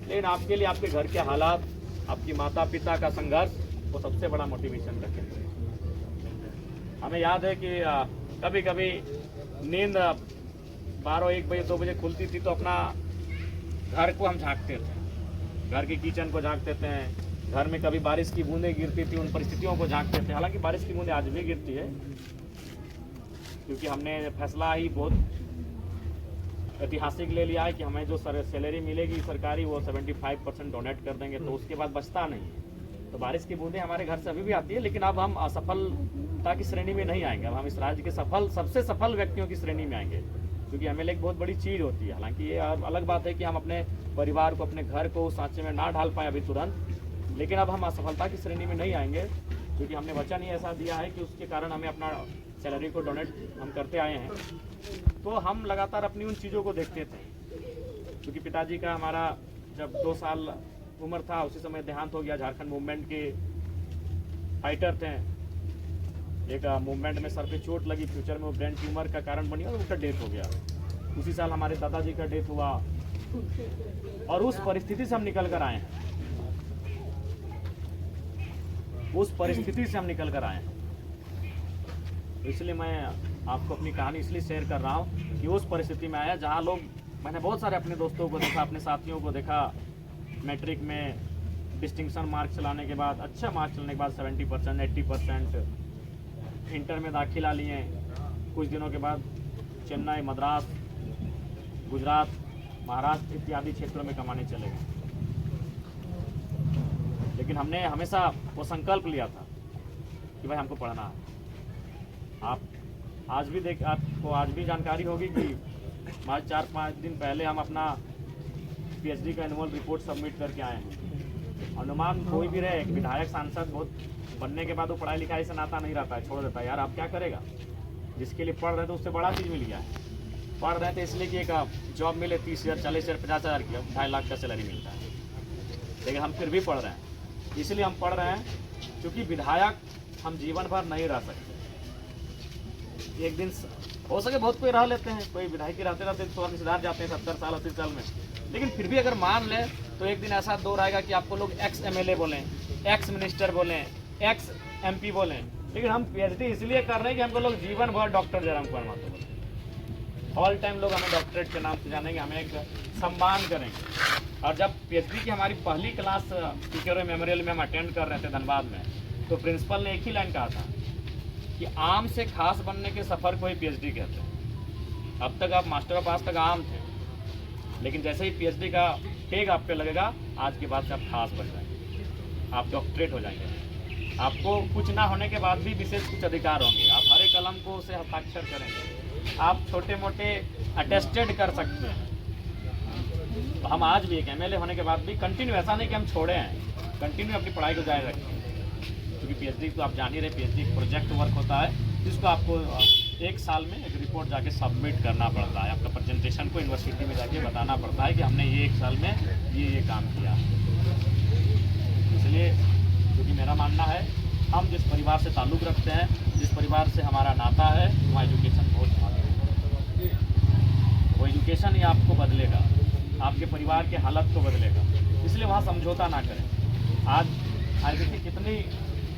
लेकिन आपके लिए आपके घर के हालात, आपकी माता पिता का संघर्ष वो सबसे बड़ा मोटिवेशन रखेंगे। हमें याद है कि कभी कभी नींद 12-1 बजे 2 बजे खुलती थी तो अपना घर को हम झांकते थे, घर के किचन को झांकते थे, घर में कभी बारिश की बूंदें गिरती थी उन परिस्थितियों को झांकते थे। हालांकि बारिश की बूंदें आज भी गिरती है, क्योंकि हमने फैसला ही बहुत ऐतिहासिक ले लिया है कि हमें जो सैलरी मिलेगी सरकारी वो 75% डोनेट कर देंगे, तो उसके बाद बचता नहीं है। तो बारिश की बूंदें हमारे घर से अभी भी आती है, लेकिन अब हम असफलता की श्रेणी में नहीं आएंगे। अब हम इस राज्य के सबसे सफल व्यक्तियों की श्रेणी में आएंगे, क्योंकि एमएलए एक बहुत बड़ी चीज़ होती है। हालांकि ये अलग बात है कि हम अपने परिवार को, अपने घर को उस सांचे में ना ढाल पाए अभी तुरंत, लेकिन अब हम असफलता की श्रेणी में नहीं आएंगे, क्योंकि हमने वचन ही ऐसा दिया है कि उसके कारण हमें अपना सैलरी को डोनेट हम करते आए हैं। तो हम लगातार अपनी उन चीज़ों को देखते थे, क्योंकि पिताजी का हमारा जब 2 साल उम्र था उसी समय देहांत हो गया। झारखंड मूवमेंट के फाइटर थे, एक मूवमेंट में सर पे चोट लगी, फ्यूचर में वो ब्रेन ट्यूमर का कारण बनी और उनका डेथ हो गया। उसी साल हमारे दादाजी का डेथ हुआ, और उस परिस्थिति से हम निकल कर आए हैं, उस परिस्थिति से हम निकल कर आए हैं। तो इसलिए मैं आपको अपनी कहानी इसलिए शेयर कर रहा हूँ कि उस परिस्थिति में आया जहाँ लोग, मैंने बहुत सारे अपने दोस्तों को देखा, अपने साथियों को देखा, मैट्रिक में डिस्टिंक्शन मार्क्स लाने के बाद, अच्छा मार्क्स लाने के बाद 70%, 80%, इंटर में दाखिला लिए, कुछ दिनों के बाद चेन्नई, मद्रास, गुजरात, महाराष्ट्र इत्यादि क्षेत्रों में कमाने चले गए। लेकिन हमने हमेशा वो संकल्प लिया था कि भाई हमको पढ़ना है। आप आज भी आपको आज भी जानकारी होगी कि आज 4-5 दिन पहले हम अपना पीएचडी का एनुअल रिपोर्ट सबमिट करके आए हैं। अनुमान कोई भी रहे, एक विधायक सांसद बहुत बनने के बाद वो पढ़ाई लिखाई से नाता नहीं रहता है, छोड़ देता है। यार आप क्या करेगा, जिसके लिए पढ़ रहे थे उससे बड़ा चीज़ मिल गया है। पढ़ रहे थे इसलिए कि एक जॉब मिले 30,000, 40,000, 50,000 की, 2.5 लाख का सैलरी मिलता है, लेकिन हम फिर भी पढ़ रहे हैं। इसलिए हम पढ़ रहे हैं क्योंकि विधायक हम जीवन भर नहीं रह सकते। एक दिन हो सके बहुत कोई रह लेते हैं, कोई विधायक रहते रहते तो रिश्तेदार जाते हैं 70 साल 80 साल में, लेकिन फिर भी अगर मान लें तो एक दिन ऐसा दौर आएगा कि आपको लोग एक्स एमएलए बोलें, एक्स मिनिस्टर बोलें, एक्स एमपी बोलें। लेकिन हम पीएचडी इसलिए कर रहे हैं कि हमको लोग जीवन भर डॉक्टर जयराम कुमार महतो बोलें। ऑल टाइम लोग हमें डॉक्टरेट के नाम से जानेंगे, हमें एक सम्मान करेंगे। और जब पीएचडी की हमारी पहली क्लास टीचर मेमोरियल में हम अटेंड कर रहे थे धनबाद में, तो प्रिंसिपल ने एक ही लाइन कहा था कि आम से खास बनने के सफ़र को ही पीएचडी कहते हैं। अब तक आप मास्टर पास तक आम थे, लेकिन जैसे ही पीएचडी का टैग आप पे लगेगा, आज के बाद से आप खास बन जाएंगे, आप डॉक्टरेट हो जाएंगे। आपको कुछ ना होने के बाद भी विशेष कुछ अधिकार होंगे, आप हरे कलम को उसे हस्ताक्षर करेंगे, आप छोटे मोटे अटेस्टेड कर सकते हैं। तो हम आज भी एक एमएलए होने के बाद भी कंटिन्यू, ऐसा नहीं कि हम छोड़े हैं, कंटिन्यू अपनी पढ़ाई को जारी रखें, क्योंकि पीएचडी तो आप जान ही रहे, पीएचडी प्रोजेक्ट वर्क होता है जिसको आपको 1 साल में एक रिपोर्ट जाके सबमिट करना पड़ता है। आपका प्रेजेंटेशन को यूनिवर्सिटी में जाके बताना पड़ता है कि हमने ये 1 साल में ये काम किया। इसलिए क्योंकि मेरा मानना है हम जिस परिवार से ताल्लुक़ रखते हैं, जिस परिवार से हमारा नाता है, वहाँ एजुकेशन बहुत महत्वपूर्ण है। वो एजुकेशन ही आपको बदलेगा, आपके परिवार के हालत को बदलेगा। इसलिए वहाँ समझौता ना करें। आज देखिए कितनी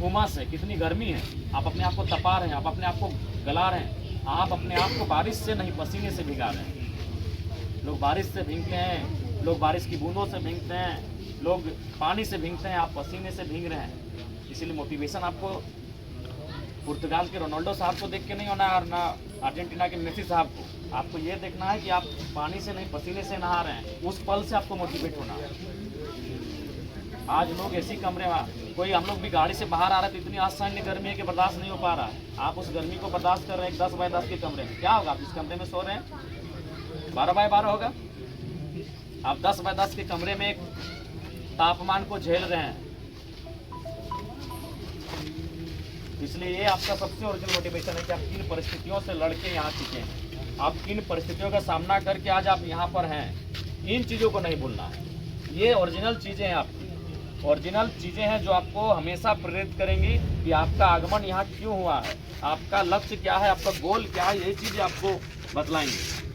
उमस है, कितनी गर्मी है, आप अपने आप को तपा रहे हैं, आप अपने आप को गला रहे हैं, आप अपने आप को बारिश से नहीं पसीने से भिगा रहे हैं। लोग बारिश से भीगते हैं, लोग बारिश की बूंदों से भीगते हैं, लोग पानी से भीगते हैं, आप पसीने से भीग रहे हैं। इसीलिए मोटिवेशन आपको पुर्तगाल के रोनाल्डो साहब को देख के नहीं होना और ना अर्जेंटीना के मेसी साहब को। आपको ये देखना है कि आप पानी से नहीं पसीने से नहा रहे हैं, उस पल से आपको मोटिवेट होना है। आज लोग ऐसी कमरे में, कोई हम लोग भी गाड़ी से बाहर आ रहे हैं तो इतनी असहनीय गर्मी है कि बर्दाश्त नहीं हो पा रहा है। आप उस गर्मी को बर्दाश्त कर रहे हैं 10 बाय 10 के कमरे में, क्या होगा? आप इस कमरे में सो रहे हैं 12 बाय 12 होगा। आप 10 बाय 10 के कमरे में एक तापमान को झेल रहे हैं। इसलिए ये आपका सबसे ओरिजिनल मोटिवेशन है कि आप किन परिस्थितियों से लड़के यहाँ टिके हैं, आप किन परिस्थितियों का सामना करके आज आप यहाँ पर हैं। इन चीज़ों को नहीं भूलना है। ये ओरिजिनल चीज़ें हैं, आपकी ओरिजिनल चीज़ें हैं जो आपको हमेशा प्रेरित करेंगी कि आपका आगमन यहाँ क्यों हुआ है, आपका लक्ष्य क्या है, आपका गोल क्या है। ये चीज़ें आपको बतलाएंगे।